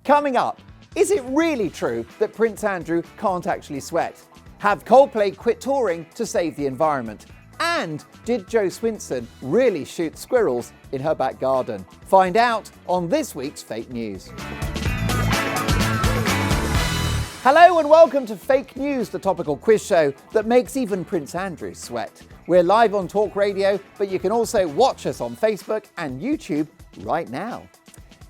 Coming up, is it really true that Prince Andrew can't actually sweat? Have Coldplay quit touring to save the environment? And did Jo Swinson really shoot squirrels in her back garden? Find out on this week's Fake News. Hello and welcome to Fake News, the topical quiz show that makes even Prince Andrew sweat. We're live on Talk Radio, but you can also watch us on Facebook and YouTube right now.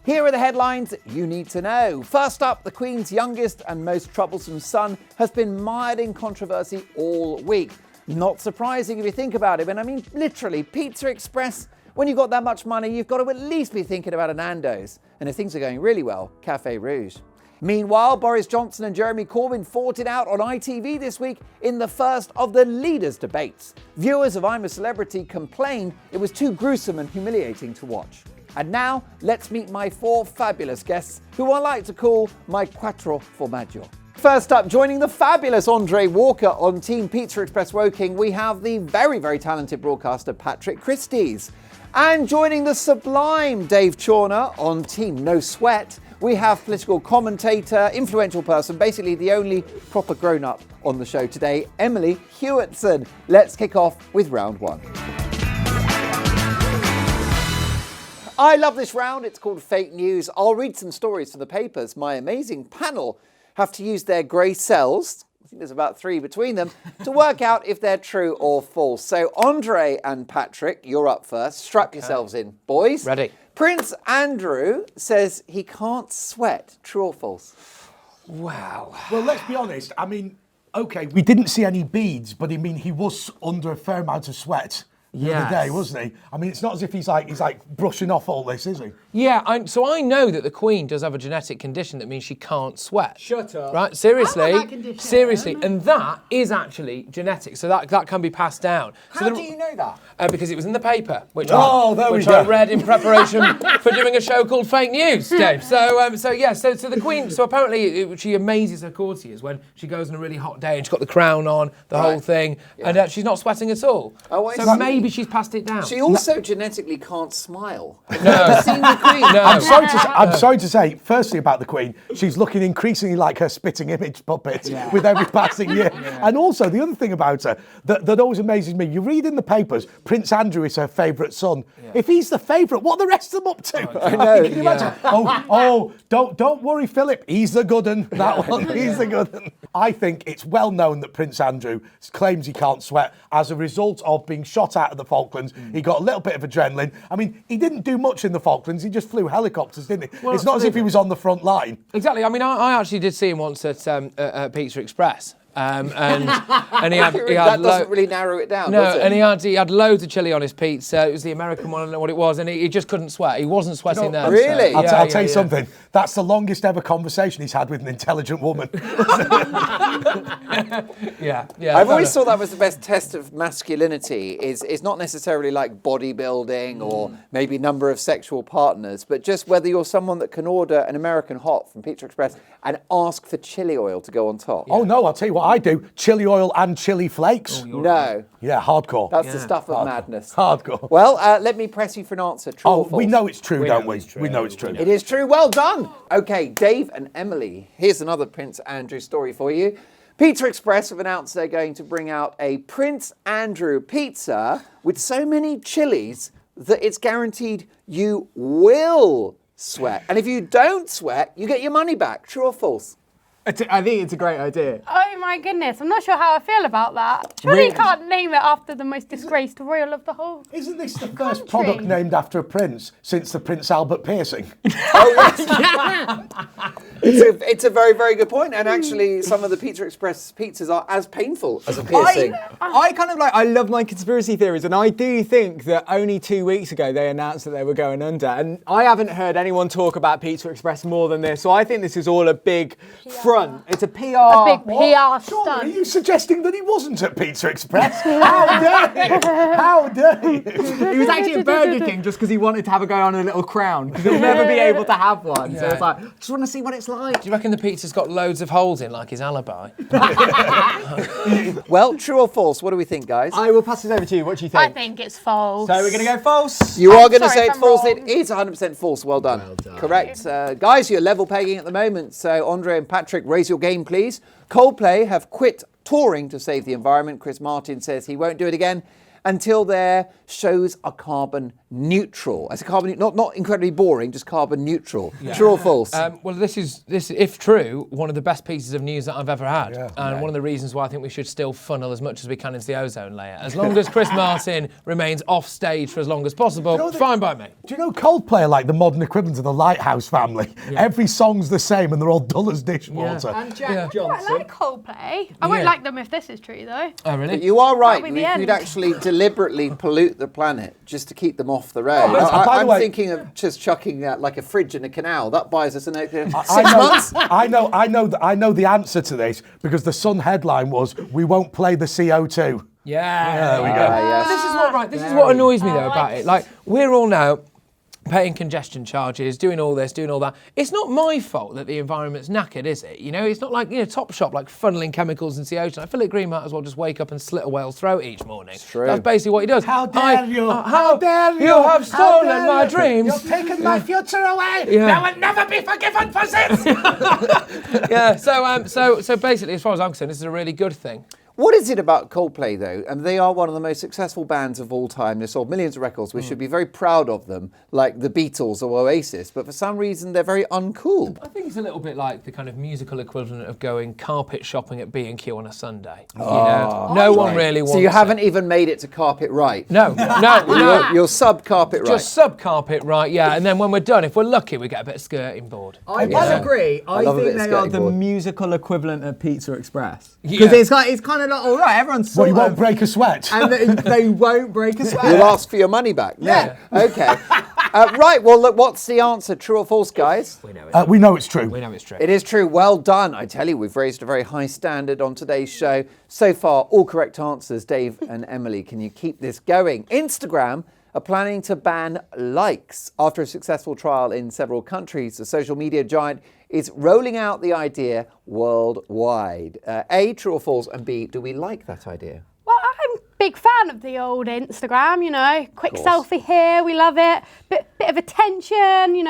Here are the headlines you need to know. First up, the Queen's youngest and most troublesome son has been mired in controversy all week. Not surprising if you think about it, but I mean literally, Pizza Express, when you've got that much money, you've got to at least be thinking about a Nando's. And if things are going really well, Café Rouge. Meanwhile, Boris Johnson and Jeremy Corbyn fought it out on ITV this week in the first of the leaders' debates. Viewers of I'm a Celebrity complained it was too gruesome and humiliating to watch. And now, let's meet my four fabulous guests, who I like to call my Quattro Formaggio. First up, joining the fabulous Andre Walker on Team Pizza Express Woking, we have the very, very talented broadcaster Patrick Christys. And joining the sublime Dave Chawner on Team No Sweat, we have political commentator, influential person, basically the only proper grown-up on the show today, Emily Hewertson. Let's kick off with round one. I love this round. It's called Fake News. I'll read some stories for the papers. My amazing panel have to use their grey cells, I think there's about 3 between them, to work out if they're true or false. So Andre and Patrick, you're up first. Strap yourselves in, boys. Ready. Prince Andrew says he can't sweat. True or false? Wow. Well, let's be honest. I mean, okay, we didn't see any beads, but I mean, he was under a fair amount of sweat the other day, wasn't he? I mean, it's not as if he's like brushing off all this, is he? Yeah, so I know that the Queen does have a genetic condition that means she can't sweat. Shut up. Right, seriously. I have that condition. Seriously, and that is actually genetic, so that can be passed down. How do you know that? Because it was in the paper, which we I go. read in preparation for doing a show called Fake News, Dave. So the Queen, so apparently she amazes her courtiers when she goes on a really hot day and she's got the crown on, the whole thing, and she's not sweating at all. Oh, I so see. maybe she's passed it down. She also genetically can't smile. No. Seen the Queen? No. I'm sorry to say, firstly about the Queen, she's looking increasingly like her spitting image puppet with every passing year. And also, the other thing about her that always amazes me, you read in the papers, Prince Andrew is her favourite son. Yeah. If he's the favourite, what are the rest of them up to? I know. Can you imagine? Don't worry, Philip, he's the good un. That one, he's the good un. I think it's well known that Prince Andrew claims he can't sweat as a result of being shot out of the Falklands. He got a little bit of adrenaline. I mean, he didn't do much in the Falklands. He just flew helicopters, didn't he? Well, it's not as if he was on the front line. Exactly. I mean, I actually did see him once at Pizza Express. And he had that doesn't really narrow it down, no, does it? and he had loads of chili on his pizza. It was the American one, I don't know what it was, and he just couldn't sweat. He wasn't sweating there. Really? So, I'll tell you something. That's the longest ever conversation he's had with an intelligent woman. Yeah. I've always thought that was the best test of masculinity. Is not necessarily like bodybuilding or maybe number of sexual partners, but just whether you're someone that can order an American hot from Pizza Express and ask for chili oil to go on top. Oh no, I'll tell you what I do. Chili oil and chili flakes. No. Yeah, hardcore. That's the stuff of madness. Hardcore. Well, let me press you for an answer. True or false? We know it's true, don't we? We know it's true. It is true. Well done. Okay, Dave and Emily, here's another Prince Andrew story for you. Pizza Express have announced they're going to bring out a Prince Andrew pizza with so many chilies that it's guaranteed you will sweat. And if you don't sweat, you get your money back. True or false? I think it's a great idea. Oh my goodness, I'm not sure how I feel about that. Surely you can't name it after the most disgraced royal of the whole. Isn't this the first product named after a prince since the Prince Albert piercing? Oh, yes. It's a very, very good point. And actually, some of the Pizza Express pizzas are as painful as a piercing. I love my conspiracy theories, and I do think that only 2 weeks ago they announced that they were going under. And I haven't heard anyone talk about Pizza Express more than this. So I think this is all a big front. It's a PR. A big PR Sean, are stunt. you suggesting that he wasn't at Pizza Express? How dare you? How dare you? He was actually at Burger King just because he wanted to have a go on a little crown, because he'll never be able to have one. So it's like, just want to see what it's like... Do you reckon the pizza's got loads of holes in, like his alibi? Well, true or false? What do we think, guys? I will pass it over to you. What do you think? I think it's false. So we're going to go false. You are going to sorry say if it's I'm false. wrong. It is 100% false. Well done. Well done. Correct. Guys, you're level pegging at the moment. So, Andre and Patrick, raise your game, please. Coldplay have quit touring to save the environment. Chris Martin says he won't do it again until their shows are carbon neutral. As a carbon, not incredibly boring, just carbon neutral. Yeah. True or false? Well, this is, if true, one of the best pieces of news that I've ever had. Yeah. And one of the reasons why I think we should still funnel as much as we can into the ozone layer. As long as Chris Martin remains off stage for as long as possible, fine by me. Do you know Coldplay are like the modern equivalent of the Lighthouse family? Yeah. Every song's the same and they're all dull as dishwater. Yeah. And Jack I Johnson. like Coldplay. I won't like them if this is true, though. Oh, really? But you are right. That'll be the We'd end. actually deliberately pollute the planet just to keep them off the road. By the I'm way- thinking of just chucking like a fridge in a canal. That buys us an extra 6 I know, months. I know the answer to this because the Sun headline was, "We won't play the CO2." Yeah, there we go. Yes. This is what annoys me though about it. Like, we're all now paying congestion charges, doing all this, doing all that. It's not my fault that the environment's knackered, is it? You know, it's not like, Topshop like funneling chemicals into the ocean. I feel like Green might as well just wake up and slit a whale's throat each morning. It's true. That's basically what he does. How dare you? How dare you? You have How stolen dare my you? dreams. You've taken my future away. Yeah. I will never be forgiven for this. Yeah. So basically, as far as I'm concerned, this is a really good thing. What is it about Coldplay, though? And they are one of the most successful bands of all time. They sold millions of records. We should be very proud of them, like the Beatles or Oasis. But for some reason, they're very uncool. I think it's a little bit like the kind of musical equivalent of going carpet shopping at B&Q on a Sunday. No one really wants So you it. haven't even made it to carpet right. No. You're sub carpet right. Just sub-carpet, right, yeah. And then when we're done, if we're lucky, we get a bit of skirting board. I agree. I love a think bit of they are the skirting board. musical equivalent of Pizza Express. Yeah. Because it's kind of like, all right, everyone's Well, sort you won't of... break a sweat. And they won't break a sweat. You'll ask for your money back. Yeah. Okay. Right. Well, look, what's the answer? True or false, guys? We know it. We know it's true. We know it's true. It is true. Well done. I tell you, we've raised a very high standard on today's show. So far, all correct answers. Dave and Emily, can you keep this going? Instagram are planning to ban likes. After a successful trial in several countries, the social media giant is rolling out the idea worldwide. A, true or false? And B, do we like that idea? Well, I'm a big fan of the old Instagram, quick course. selfie here, we love it. Bit of attention,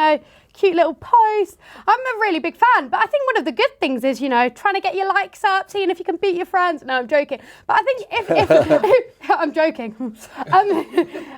cute little post. I'm a really big fan, but I think one of the good things is, trying to get your likes up, seeing if you can beat your friends. No, I'm joking. But I think if I'm joking.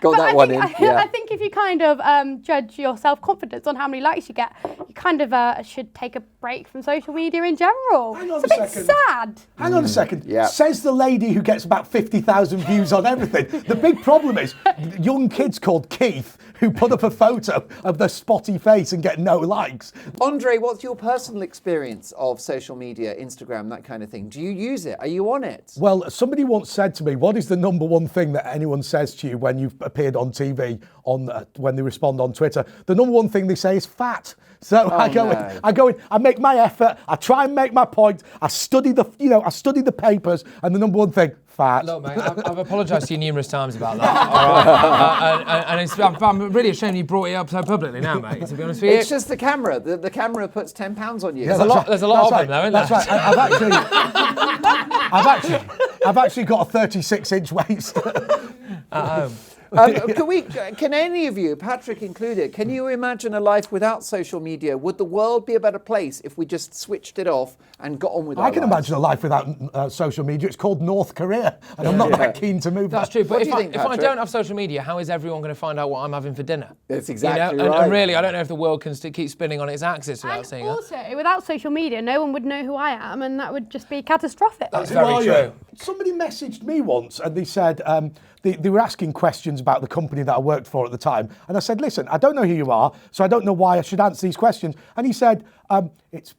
Got that one in. Yeah. I think if you kind of judge your self-confidence on how many likes you get, you kind of should take a break from social media in general. Hang on It's a a bit second. sad. Hang on a second. Yeah. Says the lady who gets about 50,000 views on everything. The big problem is young kids called Keith who put up a photo of their spotty face and get no likes. Andre, what's your personal experience of social media, Instagram, that kind of thing? Do you use it? Are you on it? Well, somebody once said to me, what is the number one thing that anyone says to you when you've appeared on TV, when they respond on Twitter? The number one thing they say is fat. So I go in, I make my effort, I try and make my point, I study the papers, and the number one thing, fat. Look, mate, I've apologised to you numerous times about that. All right? And I'm really ashamed you brought it up so publicly now, mate, to be honest with you. It's just the camera. The camera puts £10 on you. Yeah, There's a lot of them, though, isn't there? That's right. I've actually got a 36-inch waist. At home. Can any of you, Patrick included, can you imagine a life without social media? Would the world be a better place if we just switched it off and got on with our I can lives? imagine a life without social media. It's called North Korea, and I'm not that keen to move. That's that. true, but do you think, if I Patrick? don't have social media, how is everyone going to find out what I'm having for dinner? That's exactly And right. really, I don't know if the world can keep spinning on its axis without And seeing it. also, without social media, no one would know who I am, and that would just be catastrophic. That's Who are very you? true. Somebody messaged me once and they said they were asking questions about the company that I worked for at the time. And I said, listen, I don't know who you are, so I don't know why I should answer these questions. And he said, it's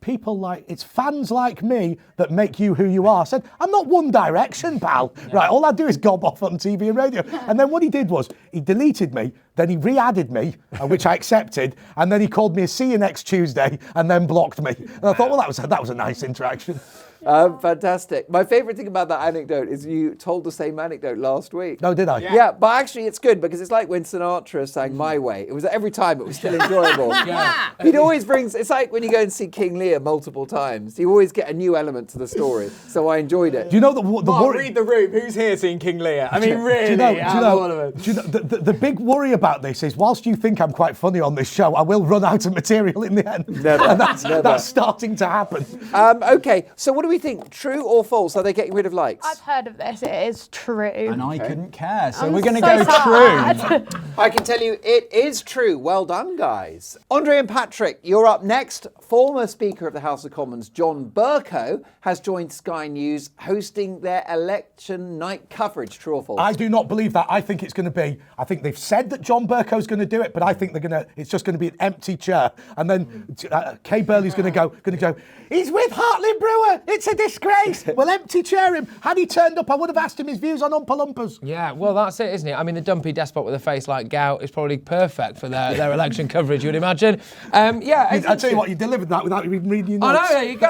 fans like me that make you who you are. I said, I'm not One Direction, pal. Right, all I do is gob off on TV and radio. And then what he did was he deleted me, then he re-added me, which I accepted, and then he called me a see you next Tuesday, and then blocked me. And I thought, well, that was a nice interaction. Fantastic. My favourite thing about that anecdote is you told the same anecdote last week. No, did I? Yeah, but actually it's good because it's like when Sinatra sang My Way. It was every time it was still enjoyable. He'd always brings, it's like when you go and see King Lear multiple times, you always get a new element to the story. So I enjoyed it. Do you know the worry? Read the room. Who's here seeing King Lear? I mean, really? Do you know the big worry about this is, whilst you think I'm quite funny on this show, I will run out of material in the end. Never. And that's starting to happen. Okay, so what do we think? True or false? Are they getting rid of likes? I've heard of this. It is true. And I couldn't care. So I'm we're going to so go sad. true. I can tell you it is true. Well done, guys. Andre and Patrick, you're up next. Former Speaker of the House of Commons, John Bercow, has joined Sky News hosting their election night coverage. True or false? I do not believe that. I think it's going to be, I think they've said that John Bercow's going to do it, but I think it's just going to be an empty chair. And then Kay Burley's going to go, he's with Hartley Brewer. It's a disgrace. Well, empty chair him. Had he turned up, I would have asked him his views on Oompa Loompas. Yeah, well, that's it, isn't it? I mean, the dumpy despot with a face like gout is probably perfect for their election coverage, you would imagine. I'll tell you what, you delivered that without even reading your notes. I know, there you go.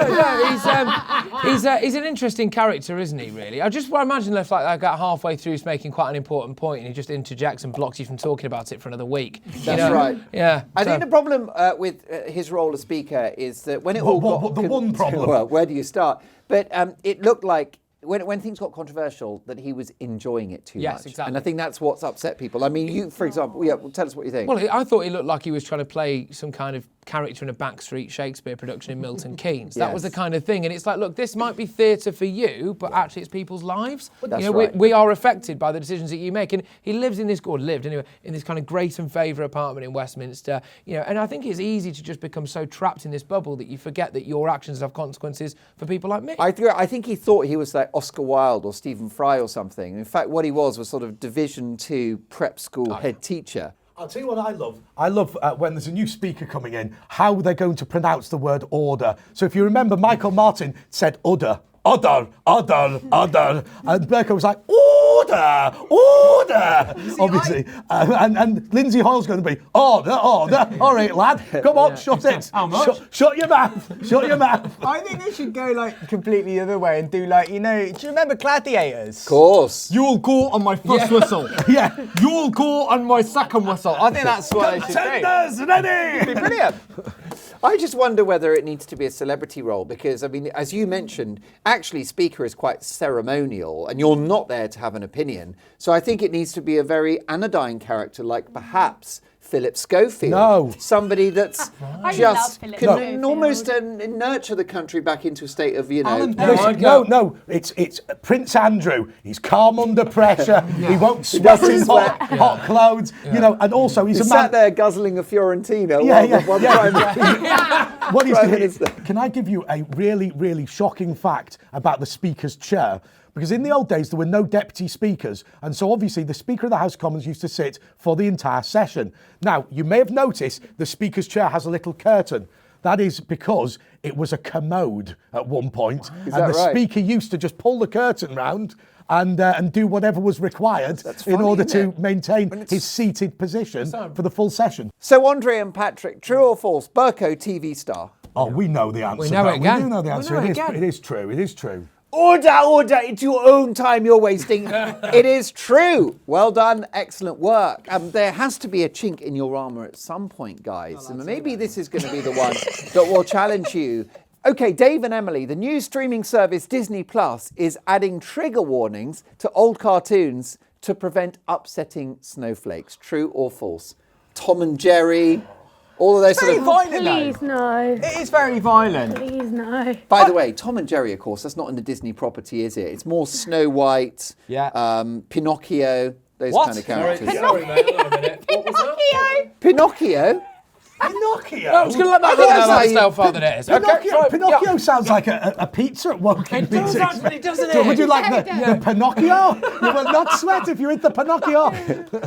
Yeah, he's an interesting character, isn't he, really? I just imagine if I got halfway through making quite an important point and he just interjects and blocks you from talking about it for another week. That's right. Yeah. I think the problem with his role as Speaker is that when it all got... the one problem? Well, where do you start? But it looked like when things got controversial that he was enjoying it too much. Yes, exactly. And I think that's what's upset people. I mean, you, for example, tell us what you think. Well, I thought he looked like he was trying to play some kind of character in a backstreet Shakespeare production in Milton Keynes. That was the kind of thing. And it's like, look, this might be theatre for you, but actually it's people's lives. That's right. We are affected by the decisions that you make. And he lives in this, or lived anyway, in this kind of great and favour apartment in Westminster. And I think it's easy to just become so trapped in this bubble that you forget that your actions have consequences for people like me. I think he thought he was like Oscar Wilde or Stephen Fry or something. In fact, what he was sort of Division 2 prep school head teacher. I'll tell you what I love. I love when there's a new speaker coming in, how they're going to pronounce the word order. So if you remember, Michael Martin said udder. Udder. And Bercow was like, order. Obviously. And Lindsay Hoyle's going to be, order. All right, lad. Come on, shut it. How much? Shut your mouth. I think they should go like completely the other way and do like, do you remember Gladiators? Of course. You'll go on my first whistle. Yeah. You'll go on my second whistle. I think that's what they should do. Contenders ready. It'd be brilliant. I just wonder whether it needs to be a celebrity role because, I mean, as you mentioned, actually Speaker is quite ceremonial and you're not there to have an opinion. So I think it needs to be a very anodyne character like perhaps Philip Schofield. No. Somebody that's I just love Philip can Schofield. almost nurture the country back into a state of, No, it's Prince Andrew. He's calm under pressure. He won't sweat doesn't in sweat. hot clothes. And also he's He a man. sat there guzzling a Fiorentina. What he's Prime doing. Minister. Can I give you a really, really shocking fact about the Speaker's chair? Because in the old days, there were no deputy speakers. And so obviously the Speaker of the House of Commons used to sit for the entire session. Now, you may have noticed the Speaker's chair has a little curtain. That is because it was a commode at one point. Is and that the right? Speaker used to just pull the curtain round and do whatever was required in order to maintain his seated position for the full session. So Andre and Patrick, true or false? Bercow TV star. Oh, we know the answer. We know it again. We do know the answer. We know it It is true. It is true. Order, it's your own time you're wasting. It is true. Well done, excellent work. There has to be a chink in your armour at some point, guys. And maybe this is going to be the one that will challenge you. Okay, Dave and Emily, the new streaming service Disney Plus is adding trigger warnings to old cartoons to prevent upsetting snowflakes. True or false? Tom and Jerry, all of those sort of... Please no. It is very violent. Please no. By the way, Tom and Jerry, of course, that's not in the Disney property, is it? It's more Snow White, Pinocchio, those kind of characters. Sorry, mate, hold on a minute. What was that? Pinocchio? Pinocchio? I was going to let that run out of myself out there. Pinocchio sounds like a pizza at Woking. It does actually, doesn't it? Would you like the Pinocchio? You will not sweat if you eat the Pinocchio.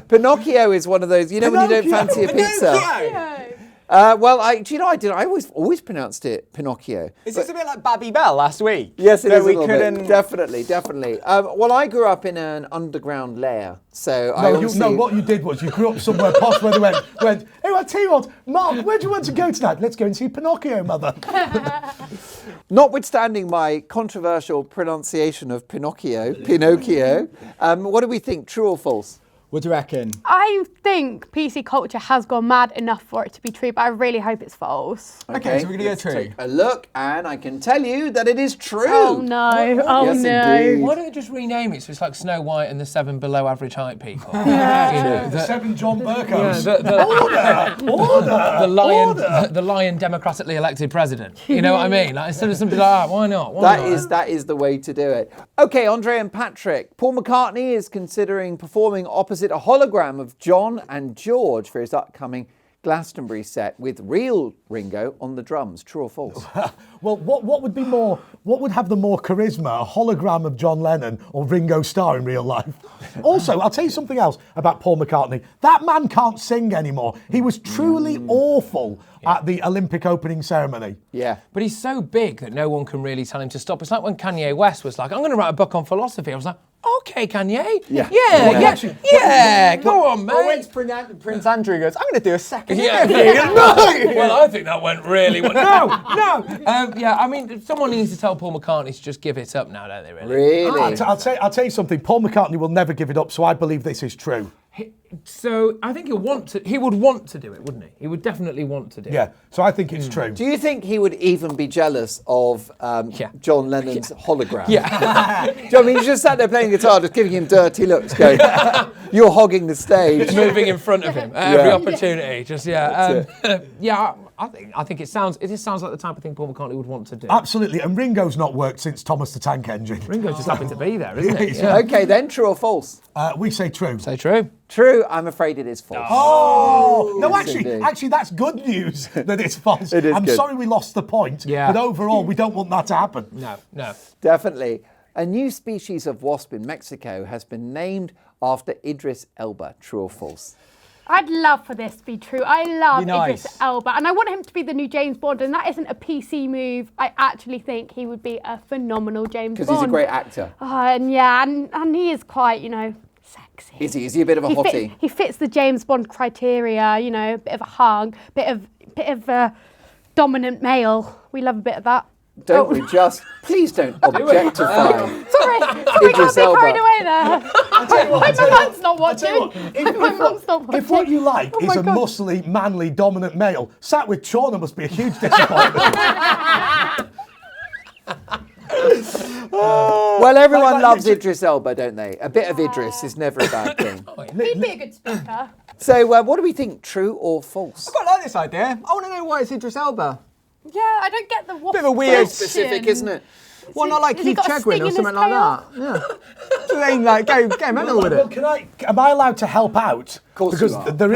Pinocchio is one of those, when you don't fancy a pizza. I always pronounced it Pinocchio. Is this a bit like Babby Bell last week? Yes, it That is we a little couldn't... bit. Definitely. Well, I grew up in an underground lair, so What you did was you grew up somewhere posh where they went, hey, I tell you what, Mark, where do you want to go tonight? Let's go and see Pinocchio, mother. Notwithstanding my controversial pronunciation of Pinocchio, what do we think, true or false? What do you reckon? I think PC culture has gone mad enough for it to be true, but I really hope it's false. Okay, so we're going to go let's true. take a look, and I can tell you that it is true. Oh no, Yes, no. indeed. Why don't they just rename it so it's like Snow White and the 7 below average height people? The 7 John Burkos. The lion democratically elected president. You know what I mean? Like, instead of something like that, why not? That is the way to do it. Okay, Andre and Patrick. Paul McCartney is considering performing opposite a hologram of John and George for his upcoming Glastonbury set with real Ringo on the drums. True or false? Well, what would have the more charisma, a hologram of John Lennon or Ringo Starr in real life? Also, I'll tell you something else about Paul McCartney. That man can't sing anymore. He was truly awful at the Olympic opening ceremony. Yeah. But he's so big that no one can really tell him to stop. It's like when Kanye West was like, I'm going to write a book on philosophy. I was like, okay, Kanye. Yeah, go on, mate. Or when Prince Andrew goes, I'm going to do a second Yeah. interview. Well, I think that went really well. No. Yeah, I mean, someone needs to tell Paul McCartney to just give it up now, don't they, really? Really? I'll tell you something. Paul McCartney will never give it up, so I believe this is true. So I think he would want to do it, wouldn't he? He would definitely want to do it. Yeah, so I think it's true. Do you think he would even be jealous of John Lennon's hologram? Yeah. Do you know what I mean? He's just sat there playing guitar, just giving him dirty looks, going, you're hogging the stage. Moving in front of him at every opportunity. Just, I think it sounds like the type of thing Paul McCartney would want to do. Absolutely, and Ringo's not worked since Thomas the Tank Engine. Ringo's just happened to be there, isn't he? Yeah. Okay, then, true or false? We say true. Say true. True, I'm afraid it is false. Oh! No, Yes, indeed. actually, that's good news that it's false. It is I'm good. sorry we lost the point, but overall, we don't want that to happen. No. Definitely. A new species of wasp in Mexico has been named after Idris Elba. True or false? I'd love for this to be true. I love Be nice. Idris Elba, and I want him to be the new James Bond, and that isn't a PC move. I actually think he would be a phenomenal James Bond. Because he's a great actor. And he is quite, sexy. Is he? Is he a bit of a hottie? He fits the James Bond criteria, a bit of a hug, bit of dominant male. We love a bit of that. Don't we just? Please don't objectify. Sorry, can't Idris be carried Elba. away there. My mum's not watching. My mum's not watching. If what you like is a muscly, manly, dominant male, sat with Chawner must be a huge disappointment. Well, everyone loves Idris Elba, don't they? A bit of Idris is never a bad thing. He'd be a good speaker. So, what do we think? True or false? I quite like this idea. I want to know why it's Idris Elba. Yeah, I don't get the what. Bit of a weird... Specific, isn't it? Why not like Has he Keith got a Chegwin sting or in something his like that? Yeah. So then, go mental with it. Am I allowed to help out? Of course because you are. there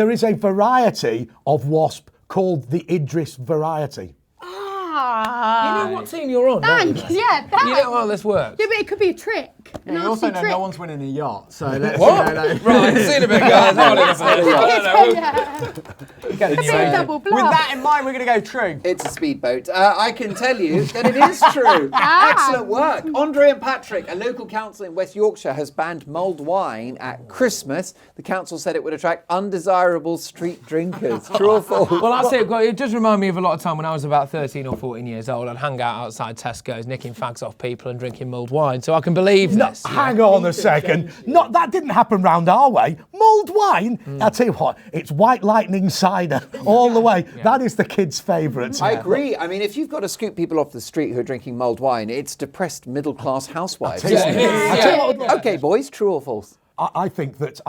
is a variety of wasp called the Idris variety. You know what team you're on, don't you? Thanks, yeah, thanks. You know how this works. Yeah, but it could be a trick. You also know no one's winning a yacht, so let's... What? Right, seen a bit, guys. Not enough of this. I don't know. It's a double bluff. With that in mind, we're going to go true. It's a speedboat. I can tell you that it is true. Excellent work. Andre and Patrick, a local council in West Yorkshire, has banned mulled wine at Christmas. The council said it would attract undesirable street drinkers. True or false? Well, that's it. It does remind me of a lot of time when I was about 13 or 14 years old. I'd hang out outside Tesco's, nicking fags off people and drinking mulled wine. So I can believe this. Hang on a second. That didn't happen round our way. Mulled wine? I'll tell you what, it's white lightning cider all the way. That is the kids' favourite. I agree. I mean, if you've got to scoop people off the street who are drinking mulled wine, it's depressed middle-class housewives. Okay, boys, true or false? I think that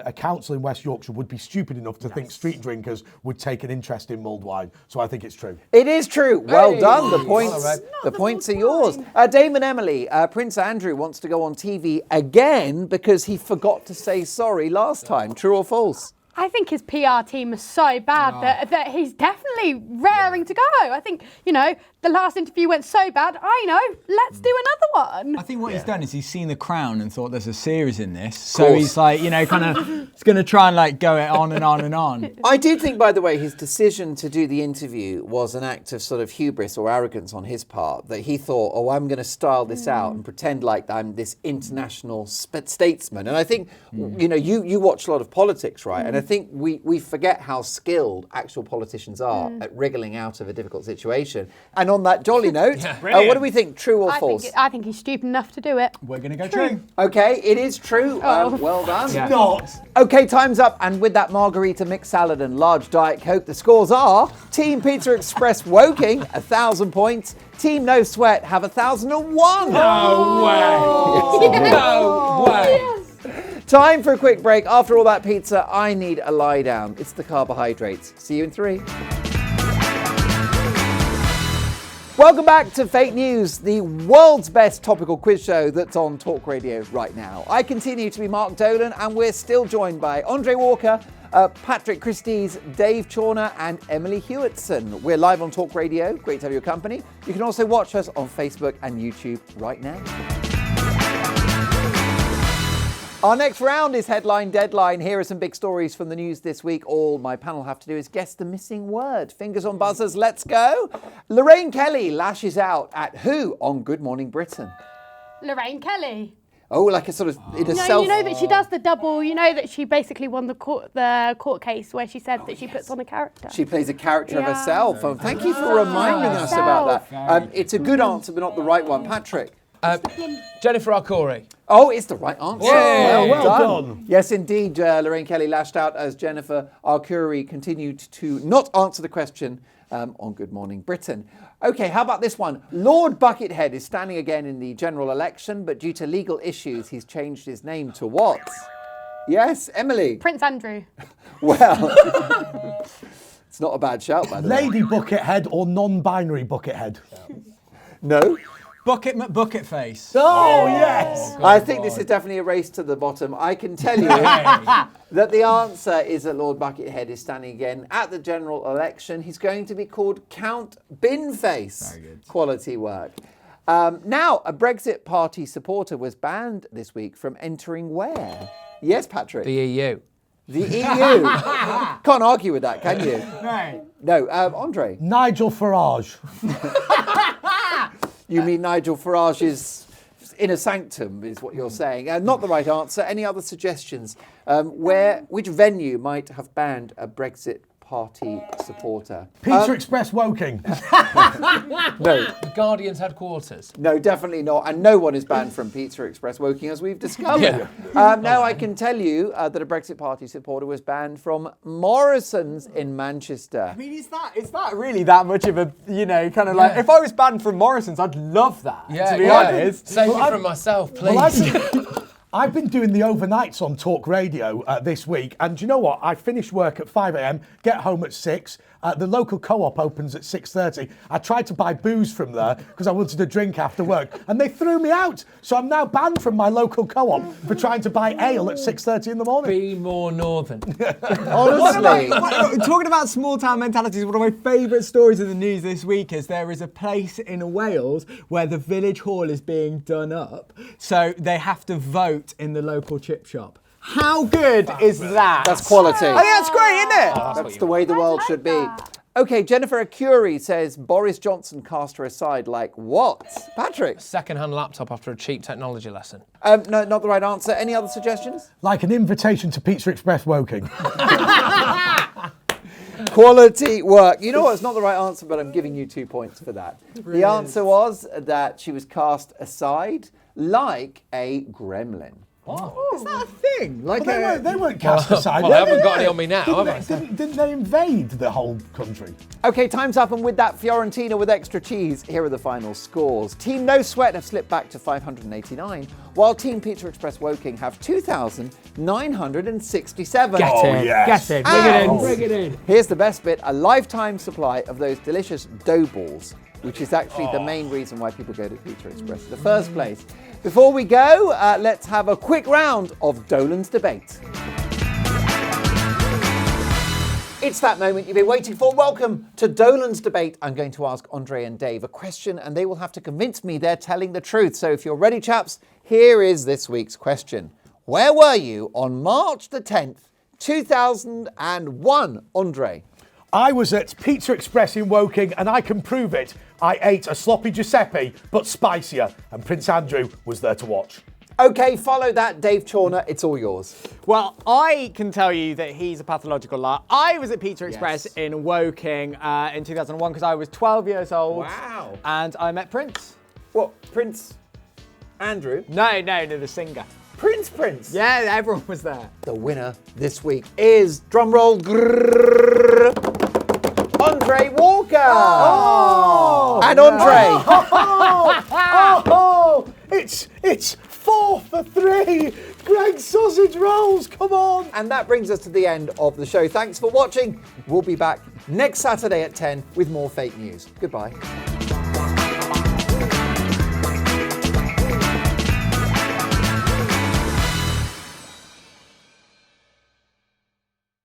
a council in West Yorkshire would be stupid enough to think street drinkers would take an interest in mulled wine. So I think it's true. It is true. Well Hey. done. The All points are yours. Dame and Emily, Prince Andrew wants to go on TV again because he forgot to say sorry last time. True or false? I think his PR team is so bad that he's definitely raring to go. I think, the last interview went so bad, let's do another one. I think what he's done is he's seen The Crown and thought there's a series in this. So he's like, kind of, he's going to try and like go it on and on and on. I did think, by the way, his decision to do the interview was an act of sort of hubris or arrogance on his part, that he thought, I'm going to style this out and pretend like I'm this international statesman. And I think, you watch a lot of politics, right? And I think we forget how skilled actual politicians are at wriggling out of a difficult situation. And on that jolly note, what do we think, true or false? I think he's stupid enough to do it. We're going to go true. Okay, it is true. Well done. Yeah. Not. Okay, time's up. And with that margarita, mixed salad and large Diet Coke, the scores are Team Pizza Express Woking, 1,000 points. Team No Sweat have 1,001. No way. Yes. No way. Yes. Time for a quick break. After all that pizza, I need a lie down. It's the carbohydrates. See you in 3. Welcome back to Fake News, the world's best topical quiz show that's on Talk Radio right now. I continue to be Mark Dolan, and we're still joined by Andre Walker, Patrick Christys, Dave Chawner and Emily Hewertson. We're live on Talk Radio. Great to have your company. You can also watch us on Facebook and YouTube right now. Our next round is Headline Deadline. Here are some big stories from the news this week. All my panel have to do is guess the missing word. Fingers on buzzers, let's go. Lorraine Kelly lashes out at who on Good Morning Britain? Lorraine Kelly. Oh, like a sort of in a No, self... you know that she does the double, that she basically won the court case where she said that she puts on a character. She plays a character of Yeah. herself. Oh, thank you for reminding us about that. It's a good answer, but not the right one. Patrick? Jennifer Arcuri. Oh, it's the right answer. Yay. Well done. Yes, indeed. Lorraine Kelly lashed out as Jennifer Arcuri continued to not answer the question on Good Morning Britain. Okay, how about this one? Lord Buckethead is standing again in the general election, but due to legal issues, he's changed his name to what? Yes, Emily? Prince Andrew. Well, it's not a bad shout, by the way. Lady Buckethead or non-binary Buckethead? No? Bucket McBucketface. Oh, yes. I think this is definitely a race to the bottom. I can tell you that the answer is that Lord Buckethead is standing again at the general election. He's going to be called Count Binface. Very good. Quality work. Now, a Brexit Party supporter was banned this week from entering where? Yes, Patrick. The EU. The EU. Can't argue with that, can you? Right. No, Andre. Nigel Farage. You mean Nigel Farage's inner sanctum is what you're saying. Not the right answer. Any other suggestions? Which venue might have banned a Brexit Party supporter? Pizza Express Woking. No, The Guardian's headquarters. no, definitely not. And no one is banned from Pizza Express Woking, as we've discovered. Now I can tell you that a Brexit Party supporter was banned from Morrison's in Manchester. I mean, is that really that much of a, kind of like, if I was banned from Morrison's, I'd love that, to be honest. Save me from myself, please. Well, I've been doing the overnights on Talk Radio this week, and do you know what? I finish work at 5 a.m, get home at 6. The local co-op opens at 6:30. I tried to buy booze from there because I wanted a drink after work, and they threw me out. So I'm now banned from my local co-op for trying to buy ale at 6:30 in the morning. Be more northern. Honestly. Talking about small town mentalities, one of my favourite stories of the news this week is there is a place in Wales where the village hall is being done up, so they have to vote in the local chip shop. How good is that? That's quality. I think that's great, isn't it? That's the way the world should be. Okay, Jennifer Arcuri says Boris Johnson cast her aside like what? Patrick? Second-hand laptop after a cheap technology lesson. No, not the right answer. Any other suggestions? Like an invitation to Pizza Express Woking. Quality work. You know what? It's not the right answer, but I'm giving you 2 points for that. The answer was that she was cast aside like a gremlin. Is that a thing? Like They weren't cast aside. Well, I haven't got any on me now, have I? Didn't they invade the whole country? Okay, time's up, and with that Fiorentina with extra cheese, here are the final scores. Team No Sweat have slipped back to 589, while Team Pizza Express Woking have 2,967. Yes. Get it. And Bring it in. Here's the best bit, a lifetime supply of those delicious dough balls, which is actually the main reason why people go to Pizza Express in the first place. Before we go, let's have a quick round of Dolan's debate. It's that moment you've been waiting for. Welcome to DOLAN'S debate. I'm going to ask Andre and Dave a question and they will have to convince me they're telling the truth. So if you're ready, chaps, here is this week's question. Where were you on March the 10th, 2001, Andre? I was at Pizza Express in Woking and I can prove it. I ate a sloppy Giuseppe, but spicier, and Prince Andrew was there to watch. Okay, follow that, Dave Chawner. It's all yours. Well, I can tell you that he's a pathological liar. I was at Pizza Express in Woking in 2001 because I was 12 years old. Wow. And I met Prince. What, Prince Andrew? No, the singer. Prince. Yeah, everyone was there. The winner this week is, drumroll, Andre Walker. Oh! And Andre. It's 4 for 3. Greg Sausage Rolls, come on. And that brings us to the end of the show. Thanks for watching. We'll be back next Saturday at 10 with more fake news. Goodbye.